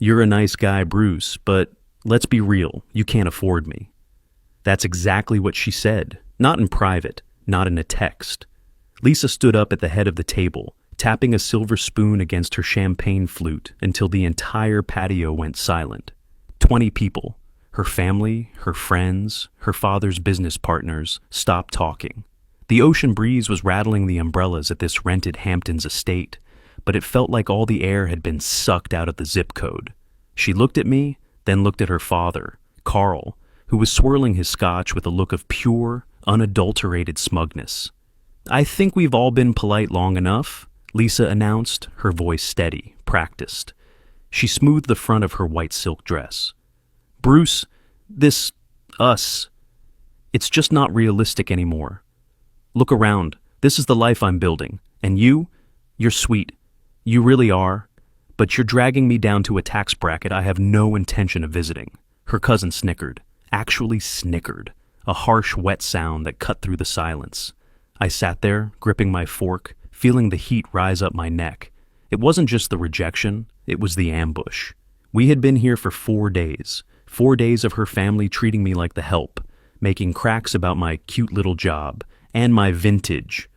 "You're a nice guy, Bruce, but let's be real, you can't afford me." That's exactly what she said, not in private, not in a text. Lisa stood up at the head of the table, tapping a silver spoon against her champagne flute until the entire patio went silent. 20 people, her family, her friends, her father's business partners, stopped talking. The ocean breeze was rattling the umbrellas at this rented Hamptons estate, but it felt like all the air had been sucked out of the zip code. She looked at me, then looked at her father, Carl, who was swirling his scotch with a look of pure, unadulterated smugness. "I think we've all been polite long enough," Lisa announced, her voice steady, practiced. She smoothed the front of her white silk dress. "Bruce, us, it's just not realistic anymore. Look around. This is the life I'm building. And you're sweet. You really are. But you're dragging me down to a tax bracket I have no intention of visiting." Her cousin snickered. Actually snickered. A harsh, wet sound that cut through the silence. I sat there, gripping my fork, feeling the heat rise up my neck. It wasn't just the rejection, it was the ambush. We had been here for 4 days. 4 days of her family treating me like the help, making cracks about my cute little job, and my vintage,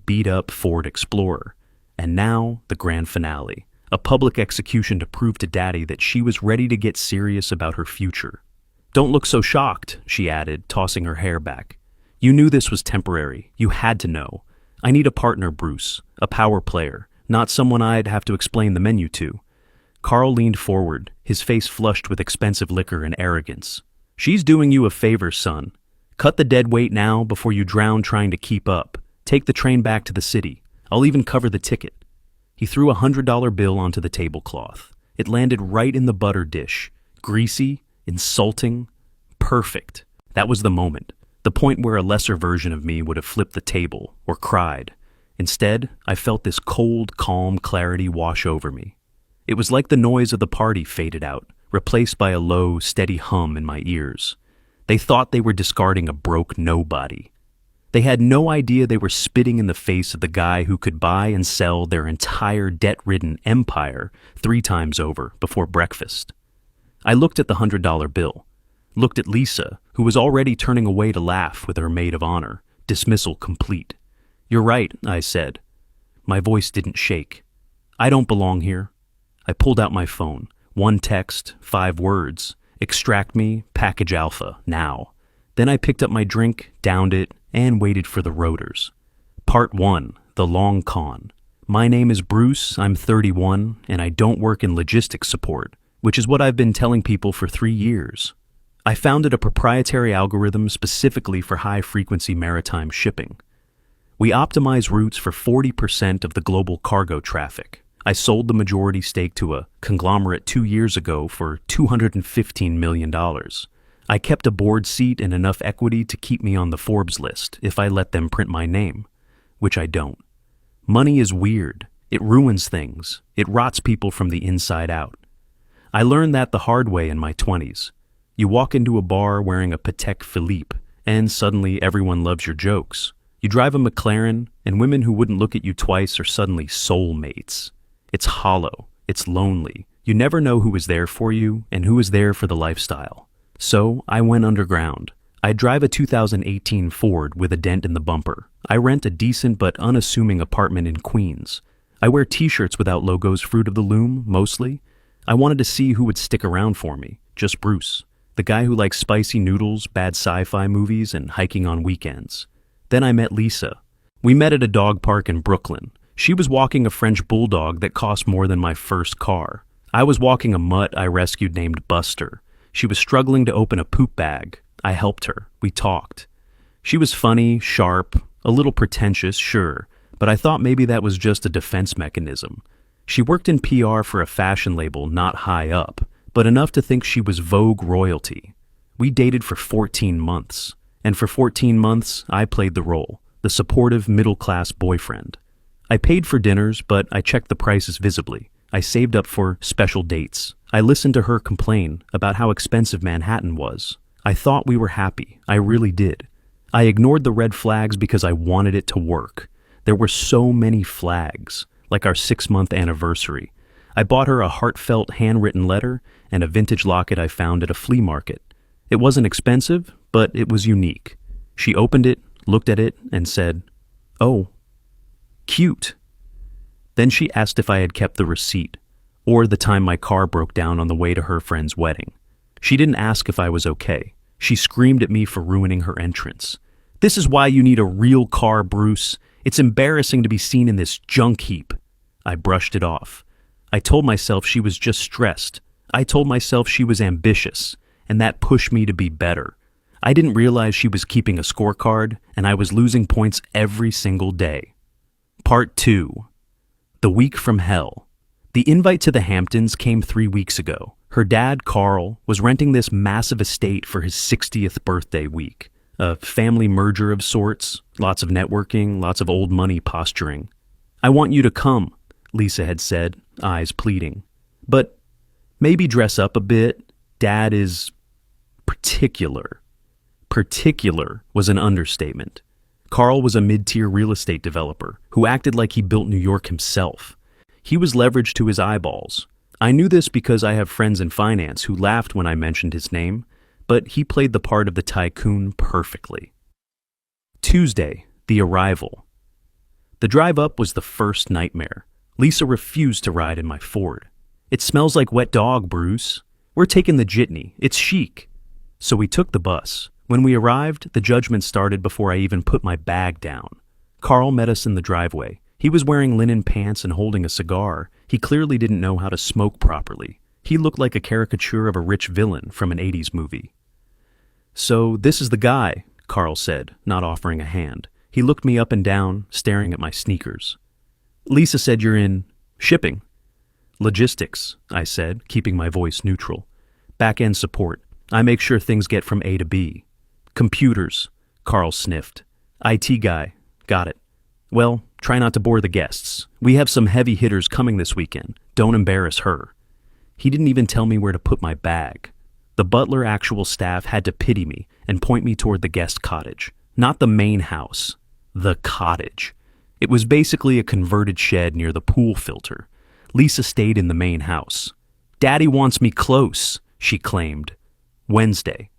beat-up Ford Explorer. And now, the grand finale. A public execution to prove to Daddy that she was ready to get serious about her future. "Don't look so shocked," she added, tossing her hair back. "You knew this was temporary. You had to know. I need a partner, Bruce. A power player. Not someone I'd have to explain the menu to." Carl leaned forward, his face flushed with expensive liquor and arrogance. "She's doing you a favor, son. Cut the dead weight now before you drown trying to keep up. Take the train back to the city. I'll even cover the ticket." He threw a $100 bill onto the tablecloth. It landed right in the butter dish. Greasy, insulting, perfect. That was the moment. The point where a lesser version of me would have flipped the table or cried. Instead, I felt this cold, calm clarity wash over me. It was like the noise of the party faded out, replaced by a low, steady hum in my ears. They thought they were discarding a broke nobody. They had no idea they were spitting in the face of the guy who could buy and sell their entire debt-ridden empire 3 times over before breakfast. I looked at the $100 bill, looked at Lisa, who was already turning away to laugh with her maid of honor, dismissal complete. "You're right," I said. My voice didn't shake. "I don't belong here." I pulled out my phone. 1 text, 5 words. "Extract me, package alpha, now." Then I picked up my drink, downed it, and waited for the rotors. Part 1, the long con. My name is Bruce, I'm 31, and I don't work in logistics support, which is what I've been telling people for 3 years. I founded a proprietary algorithm specifically for high-frequency maritime shipping. We optimize routes for 40% of the global cargo traffic. I sold the majority stake to a conglomerate 2 years ago for $215 million. I kept a board seat and enough equity to keep me on the Forbes list if I let them print my name, which I don't. Money is weird. It ruins things. It rots people from the inside out. I learned that the hard way in my 20s. You walk into a bar wearing a Patek Philippe, and suddenly everyone loves your jokes. You drive a McLaren, and women who wouldn't look at you twice are suddenly soulmates. It's hollow. It's lonely. You never know who is there for you and who is there for the lifestyle. So I went underground. I drive a 2018 Ford with a dent in the bumper. I rent a decent but unassuming apartment in Queens. I wear t-shirts without logos, Fruit of the Loom, mostly. I wanted to see who would stick around for me. Just Bruce. The guy who likes spicy noodles, bad sci-fi movies, and hiking on weekends. Then I met Lisa. We met at a dog park in Brooklyn. She was walking a French bulldog that cost more than my first car. I was walking a mutt I rescued named Buster. She was struggling to open a poop bag. I helped her. We talked. She was funny, sharp, a little pretentious, sure, but I thought maybe that was just a defense mechanism. She worked in PR for a fashion label not high up, but enough to think she was Vogue royalty. We dated for 14 months, and for 14 months I played the role, the supportive middle-class boyfriend. I paid for dinners, but I checked the prices visibly. I saved up for special dates. I listened to her complain about how expensive Manhattan was. I thought we were happy. I really did. I ignored the red flags because I wanted it to work. There were so many flags, like our 6-month anniversary. I bought her a heartfelt handwritten letter and a vintage locket I found at a flea market. It wasn't expensive, but it was unique. She opened it, looked at it, and said, "Oh, cute." Then she asked if I had kept the receipt, or the time my car broke down on the way to her friend's wedding. She didn't ask if I was okay. She screamed at me for ruining her entrance. "This is why you need a real car, Bruce. It's embarrassing to be seen in this junk heap." I brushed it off. I told myself she was just stressed. I told myself she was ambitious, and that pushed me to be better. I didn't realize she was keeping a scorecard, and I was losing points every single day. Part 2. The Week from Hell. The invite to the Hamptons came 3 weeks ago. Her dad, Carl, was renting this massive estate for his 60th birthday week. A family merger of sorts, lots of networking, lots of old money posturing. "I want you to come," Lisa had said, eyes pleading. "But maybe dress up a bit. Dad is particular." Particular was an understatement. Carl was a mid-tier real estate developer who acted like he built New York himself. He was leveraged to his eyeballs. I knew this because I have friends in finance who laughed when I mentioned his name, but he played the part of the tycoon perfectly. Tuesday, the arrival. The drive up was the first nightmare. Lisa refused to ride in my Ford. "It smells like wet dog, Bruce. We're taking the jitney. It's chic." So we took the bus. When we arrived, the judgment started before I even put my bag down. Carl met us in the driveway. He was wearing linen pants and holding a cigar. He clearly didn't know how to smoke properly. He looked like a caricature of a rich villain from an 80s movie. "So this is the guy," Carl said, not offering a hand. He looked me up and down, staring at my sneakers. "Lisa said you're in shipping." "Logistics," I said, keeping my voice neutral. "Back-end support. I make sure things get from A to B." "Computers," Carl sniffed. "IT guy. Got it. Well, try not to bore the guests. We have some heavy hitters coming this weekend. Don't embarrass her." He didn't even tell me where to put my bag. The butler actual staff had to pity me and point me toward the guest cottage. Not the main house. The cottage. It was basically a converted shed near the pool filter. Lisa stayed in the main house. "Daddy wants me close," she claimed. Wednesday.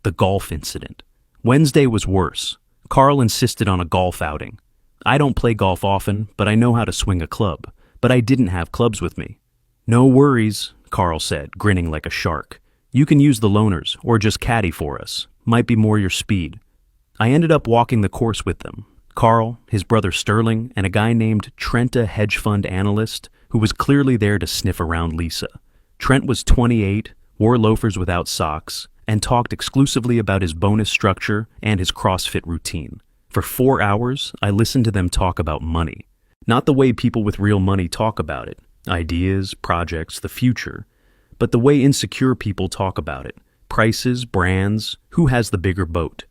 The golf incident. Wednesday was worse. Carl insisted on a golf outing. I don't play golf often, but I know how to swing a club. But I didn't have clubs with me. "No worries," Carl said, grinning like a shark. "You can use the loaners, or just caddy for us. Might be more your speed." I ended up walking the course with them. Carl, his brother Sterling, and a guy named Trent, a hedge fund analyst, who was clearly there to sniff around Lisa. Trent was 28, wore loafers without socks, and talked exclusively about his bonus structure and his CrossFit routine. For 4 hours, I listened to them talk about money. Not the way people with real money talk about it, ideas, projects, the future, but the way insecure people talk about it, prices, brands, who has the bigger boat.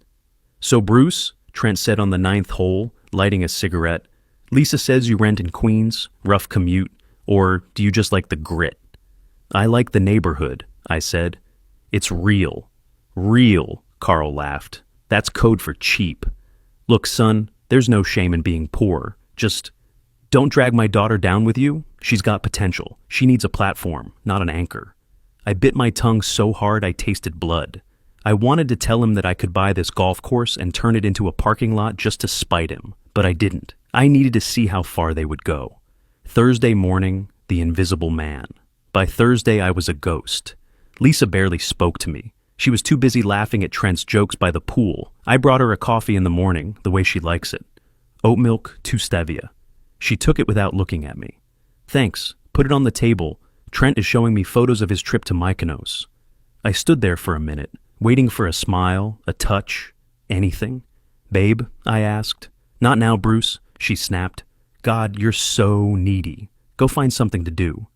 "So Bruce," Trent said on the 9th hole, lighting a cigarette, "Lisa says you rent in Queens, rough commute, or do you just like the grit?" "I like the neighborhood," I said. "It's real." "Real," Carl laughed. "That's code for cheap. Look, son, there's no shame in being poor. Just don't drag my daughter down with you. She's got potential. She needs a platform, not an anchor." I bit my tongue so hard I tasted blood. I wanted to tell him that I could buy this golf course and turn it into a parking lot just to spite him, but I didn't. I needed to see how far they would go. Thursday morning, the invisible man. By Thursday, I was a ghost. Lisa barely spoke to me. She was too busy laughing at Trent's jokes by the pool. I brought her a coffee in the morning, the way she likes it. Oat milk, 2 stevia. She took it without looking at me. "Thanks. Put it on the table. Trent is showing me photos of his trip to Mykonos." I stood there for a minute, waiting for a smile, a touch, anything. "Babe?" I asked. "Not now, Bruce," she snapped. "God, you're so needy. Go find something to do."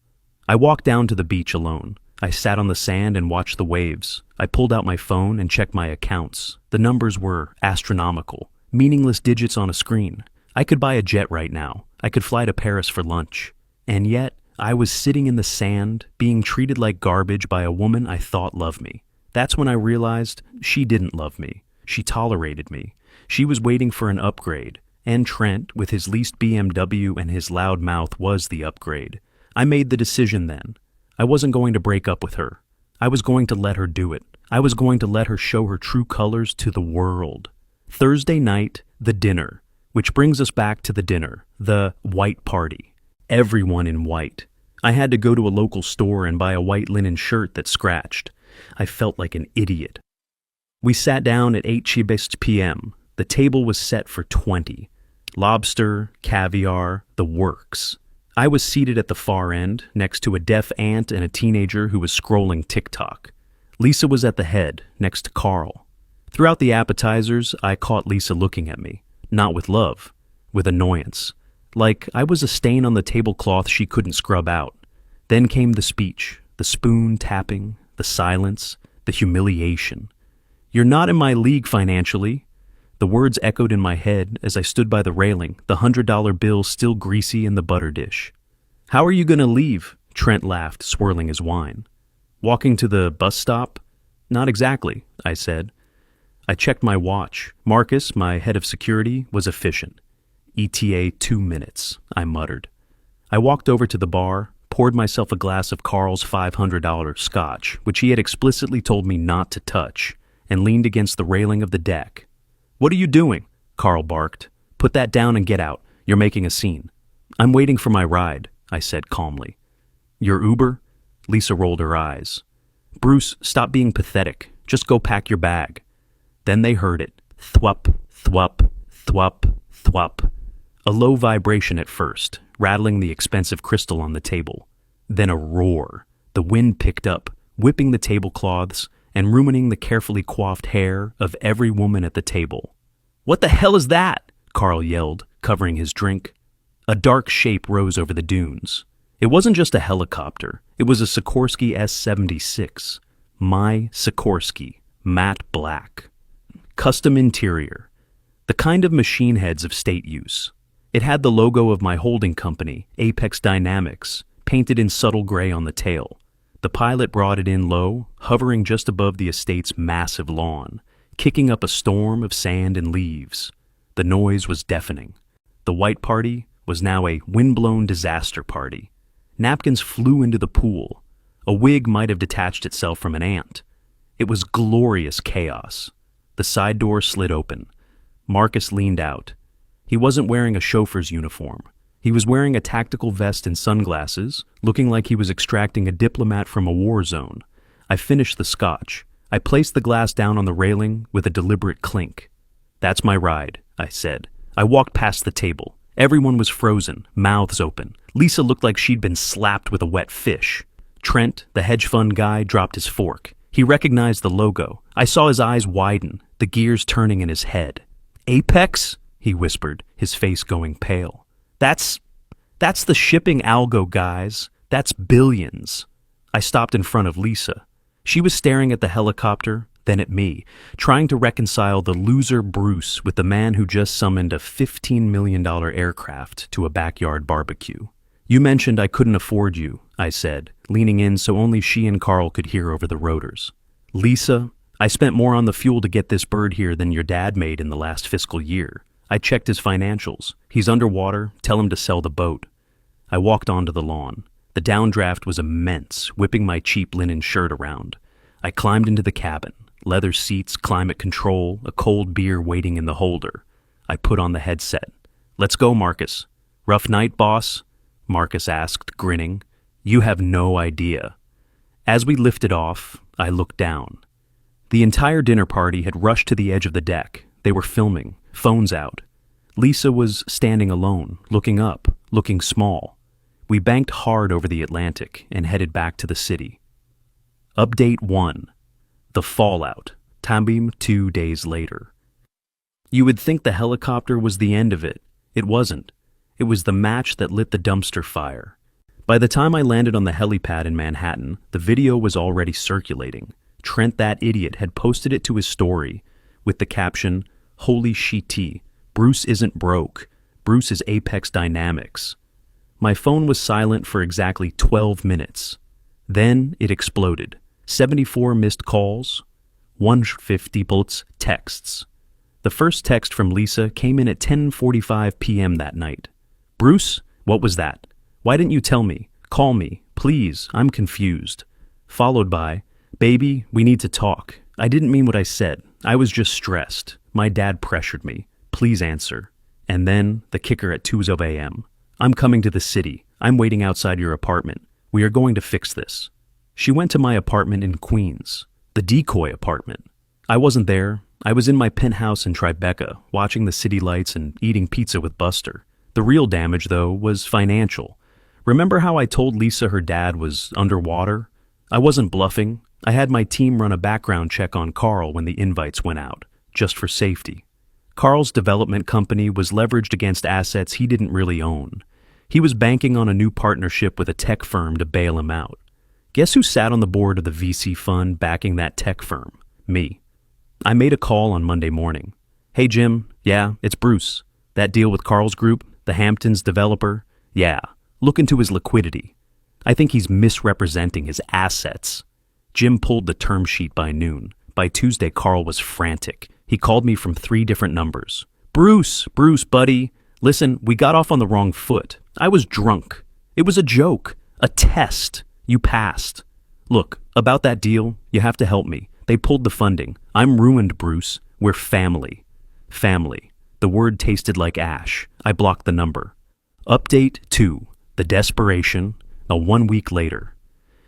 I walked down to the beach alone. I sat on the sand and watched the waves. I pulled out my phone and checked my accounts. The numbers were astronomical, meaningless digits on a screen. I could buy a jet right now. I could fly to Paris for lunch. And yet, I was sitting in the sand, being treated like garbage by a woman I thought loved me. That's when I realized she didn't love me. She tolerated me. She was waiting for an upgrade. And Trent, with his leased BMW and his loud mouth, was the upgrade. I made the decision then. I wasn't going to break up with her. I was going to let her do it. I was going to let her show her true colors to the world. Thursday night, the dinner, which brings us back to the dinner, the white party. Everyone in white. I had to go to a local store and buy a white linen shirt that scratched. I felt like an idiot. We sat down at 8 p.m. The table was set for 20. Lobster, caviar, the works. I was seated at the far end, next to a deaf aunt and a teenager who was scrolling TikTok. Lisa was at the head, next to Carl. Throughout the appetizers, I caught Lisa looking at me, not with love, with annoyance. Like I was a stain on the tablecloth she couldn't scrub out. Then came the speech, the spoon tapping, the silence, the humiliation. You're not in my league financially. The words echoed in my head as I stood by the railing, the $100 bill still greasy in the butter dish. How are you going to leave? Trent laughed, swirling his wine. Walking to the bus stop? Not exactly, I said. I checked my watch. Marcus, my head of security, was efficient. ETA 2 minutes, I muttered. I walked over to the bar, poured myself a glass of Carl's $500 scotch, which he had explicitly told me not to touch, and leaned against the railing of the deck. What are you doing? Carl barked. Put that down and get out. You're making a scene. I'm waiting for my ride, I said calmly. Your Uber? Lisa rolled her eyes. Bruce, stop being pathetic. Just go pack your bag. Then they heard it. Thwup, thwup, thwup, thwup. A low vibration at first, rattling the expensive crystal on the table. Then a roar. The wind picked up, whipping the tablecloths and ruining the carefully coiffed hair of every woman at the table. What the hell is that? Carl yelled, covering his drink. A dark shape rose over the dunes. It wasn't just a helicopter. It was a Sikorsky S-76. My Sikorsky, matte black. Custom interior. The kind of machine heads of state use. It had the logo of my holding company, Apex Dynamics, painted in subtle gray on the tail. The pilot brought it in low, hovering just above the estate's massive lawn, kicking up a storm of sand and leaves. The noise was deafening. The white party was now a windblown disaster party. Napkins flew into the pool. A wig might have detached itself from an ant. It was glorious chaos. The side door slid open. Marcus leaned out. He wasn't wearing a chauffeur's uniform. He was wearing a tactical vest and sunglasses, looking like he was extracting a diplomat from a war zone. I finished the scotch. I placed the glass down on the railing with a deliberate clink. That's my ride, I said. I walked past the table. Everyone was frozen, mouths open. Lisa looked like she'd been slapped with a wet fish. Trent, the hedge fund guy, dropped his fork. He recognized the logo. I saw his eyes widen, the gears turning in his head. Apex? He whispered, his face going pale. That's the shipping algo, guys. That's billions. I stopped in front of Lisa. She was staring at the helicopter, then at me, trying to reconcile the loser Bruce with the man who just summoned a $15 million aircraft to a backyard barbecue. You mentioned I couldn't afford you, I said, leaning in so only she and Carl could hear over the rotors. Lisa, I spent more on the fuel to get this bird here than your dad made in the last fiscal year. I checked his financials. He's underwater. Tell him to sell the boat. I walked onto the lawn. The downdraft was immense, whipping my cheap linen shirt around. I climbed into the cabin. Leather seats, climate control, a cold beer waiting in the holder. I put on the headset. Let's go, Marcus. Rough night, boss? Marcus asked, grinning. You have no idea. As we lifted off, I looked down. The entire dinner party had rushed to the edge of the deck. They were filming, phones out. Lisa was standing alone, looking up, looking small. We banked hard over the Atlantic and headed back to the city. Update 1. The fallout. Tabim 2 days later. You would think the helicopter was the end of it. It wasn't. It was the match that lit the dumpster fire. By the time I landed on the helipad in Manhattan, the video was already circulating. Trent, that idiot, had posted it to his story with the caption, Holy shit, Bruce isn't broke. Bruce is Apex Dynamics. My phone was silent for exactly 12 minutes. Then it exploded. 74 missed calls, 150 texts. The first text from Lisa came in at 10:45 p.m. that night. Bruce, what was that? Why didn't you tell me? Call me, please, I'm confused. Followed by, baby, we need to talk. I didn't mean what I said. I was just stressed. My dad pressured me. Please answer. And then, the kicker at 2 a.m. I'm coming to the city. I'm waiting outside your apartment. We are going to fix this. She went to my apartment in Queens, the decoy apartment. I wasn't there. I was in my penthouse in Tribeca, watching the city lights and eating pizza with Buster. The real damage, though, was financial. Remember how I told Lisa her dad was underwater? I wasn't bluffing. I had my team run a background check on Carl when the invites went out, just for safety. Carl's development company was leveraged against assets he didn't really own. He was banking on a new partnership with a tech firm to bail him out. Guess who sat on the board of the VC fund backing that tech firm? Me. I made a call on Monday morning. Hey, Jim. Yeah, it's Bruce. That deal with Carl's group, the Hamptons developer? Yeah. Look into his liquidity. I think he's misrepresenting his assets. Jim pulled the term sheet by noon. By Tuesday, Carl was frantic. He called me from 3 different numbers. Bruce, buddy. Listen, we got off on the wrong foot. I was drunk. It was a joke. A test. You passed. Look, about that deal, you have to help me. They pulled the funding. I'm ruined, Bruce. We're family. Family. The word tasted like ash. I blocked the number. Update 2. The desperation. 1 week later.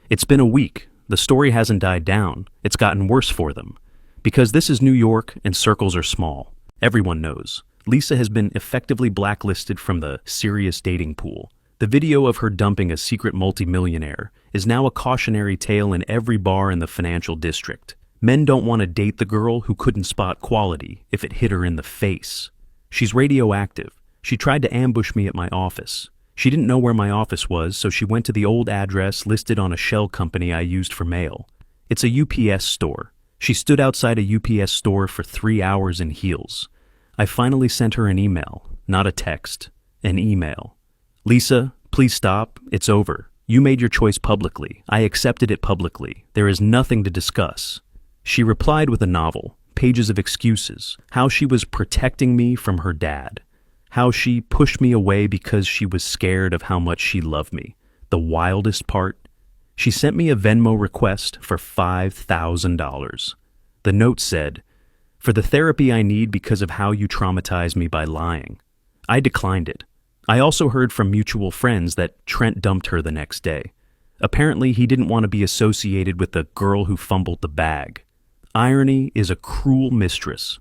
It's been a week. The story hasn't died down. It's gotten worse for them. Because this is New York and circles are small. Everyone knows. Lisa has been effectively blacklisted from the serious dating pool. The video of her dumping a secret multimillionaire is now a cautionary tale in every bar in the financial district. Men don't want to date the girl who couldn't spot quality if it hit her in the face. She's radioactive. She tried to ambush me at my office. She didn't know where my office was, so she went to the old address listed on a shell company I used for mail. It's a UPS store. She stood outside a UPS store for 3 hours in heels. I finally sent her an email, not a text, an email. Lisa, please stop. It's over. You made your choice publicly. I accepted it publicly. There is nothing to discuss. She replied with a novel, pages of excuses, how she was protecting me from her dad. How she pushed me away because she was scared of how much she loved me. The wildest part? She sent me a Venmo request for $5,000. The note said, for the therapy I need because of how you traumatized me by lying. I declined it. I also heard from mutual friends that Trent dumped her the next day. Apparently, he didn't want to be associated with the girl who fumbled the bag. Irony is a cruel mistress.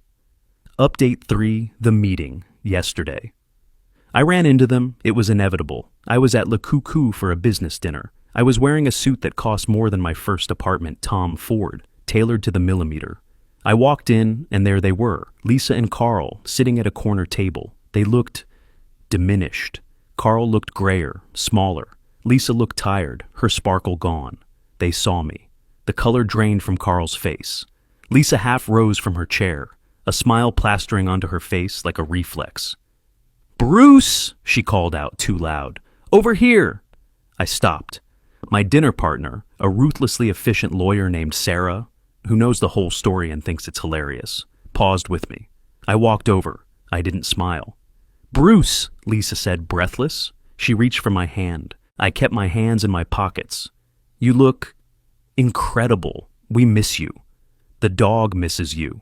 Update 3, the meeting. Yesterday. I ran into them. It was inevitable. I was at Le Cuckoo for a business dinner. I was wearing a suit that cost more than my first apartment, Tom Ford, tailored to the millimeter. I walked in, and there they were, Lisa and Carl, sitting at a corner table. They looked diminished. Carl looked grayer, smaller. Lisa looked tired, her sparkle gone. They saw me. The color drained from Carl's face. Lisa half rose from her chair, a smile plastering onto her face like a reflex. Bruce, she called out too loud. Over here. I stopped. My dinner partner, a ruthlessly efficient lawyer named Sarah, who knows the whole story and thinks it's hilarious, paused with me. I walked over. I didn't smile. Bruce, Lisa said, breathless. She reached for my hand. I kept my hands in my pockets. You look incredible. We miss you. The dog misses you.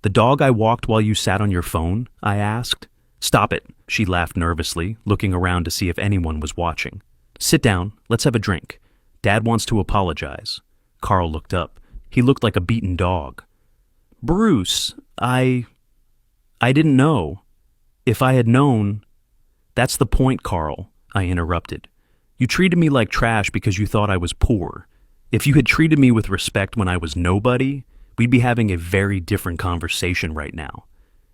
The dog I walked while you sat on your phone? I asked. Stop it, she laughed nervously, looking around to see if anyone was watching. Sit down, let's have a drink. Dad wants to apologize. Carl looked up. He looked like a beaten dog. Bruce, I didn't know. If I had known... That's the point, Carl, I interrupted. You treated me like trash because you thought I was poor. If you had treated me with respect when I was nobody, we'd be having a very different conversation right now.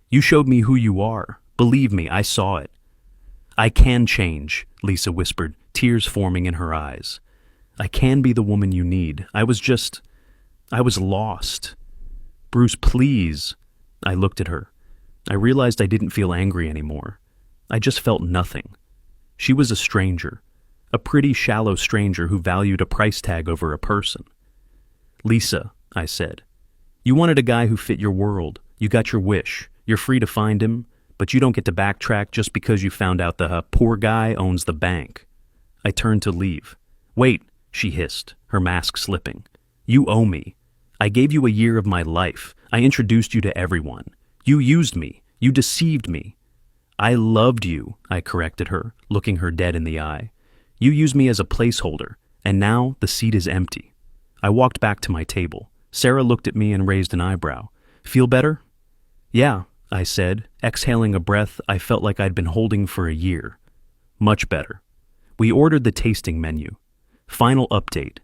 You showed me who you are. Believe me, I saw it. I can change, Lisa whispered, tears forming in her eyes. I can be the woman you need. I was lost. Bruce, please. I looked at her. I realized I didn't feel angry anymore. I just felt nothing. She was a stranger. A pretty shallow stranger who valued a price tag over a person. Lisa, I said, you wanted a guy who fit your world. You got your wish. You're free to find him, but you don't get to backtrack just because you found out the poor guy owns the bank. I turned to leave. Wait, she hissed, her mask slipping. You owe me. I gave you a year of my life. I introduced you to everyone. You used me. You deceived me. I loved you, I corrected her, looking her dead in the eye. You used me as a placeholder, and now the seat is empty. I walked back to my table. Sarah looked at me and raised an eyebrow. Feel better? Yeah, I said, exhaling a breath I felt like I'd been holding for a year. Much better. We ordered the tasting menu. Final update.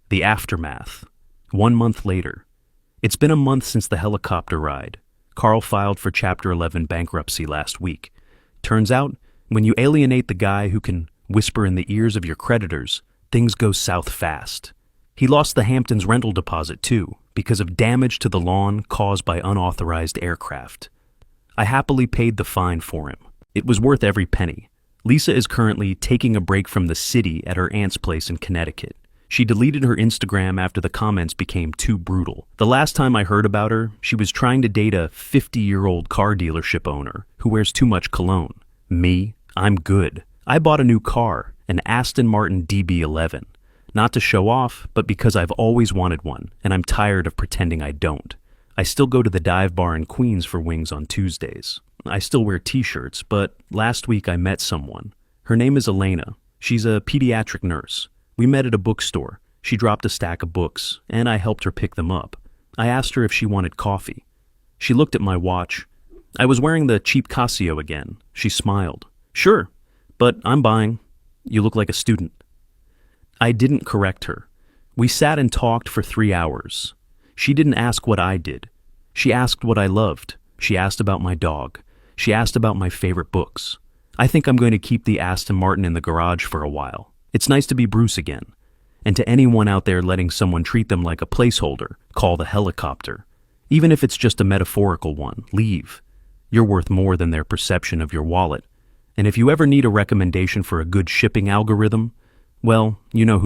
The aftermath. 1 month later. It's been a month since the helicopter ride. Carl filed for Chapter 11 bankruptcy last week. Turns out, when you alienate the guy who can whisper in the ears of your creditors, things go south fast. He lost the Hamptons rental deposit too, because of damage to the lawn caused by unauthorized aircraft. I happily paid the fine for him. It was worth every penny. Lisa is currently taking a break from the city at her aunt's place in Connecticut. She deleted her Instagram after the comments became too brutal. The last time I heard about her, she was trying to date a 50-year-old car dealership owner who wears too much cologne. Me, I'm good. I bought a new car, an Aston Martin DB11. Not to show off, but because I've always wanted one, and I'm tired of pretending I don't. I still go to the dive bar in Queens for wings on Tuesdays. I still wear t-shirts, but last week I met someone. Her name is Elena. She's a pediatric nurse. We met at a bookstore. She dropped a stack of books, and I helped her pick them up. I asked her if she wanted coffee. She looked at my watch. I was wearing the cheap Casio again. She smiled. Sure, but I'm buying. You look like a student. I didn't correct her. We sat and talked for 3 hours. She didn't ask what I did. She asked what I loved. She asked about my dog. She asked about my favorite books. I think I'm going to keep the Aston Martin in the garage for a while. It's nice to be Bruce again. And to anyone out there letting someone treat them like a placeholder, call the helicopter. Even if it's just a metaphorical one, leave. You're worth more than their perception of your wallet. And if you ever need a recommendation for a good shipping algorithm, well, you know who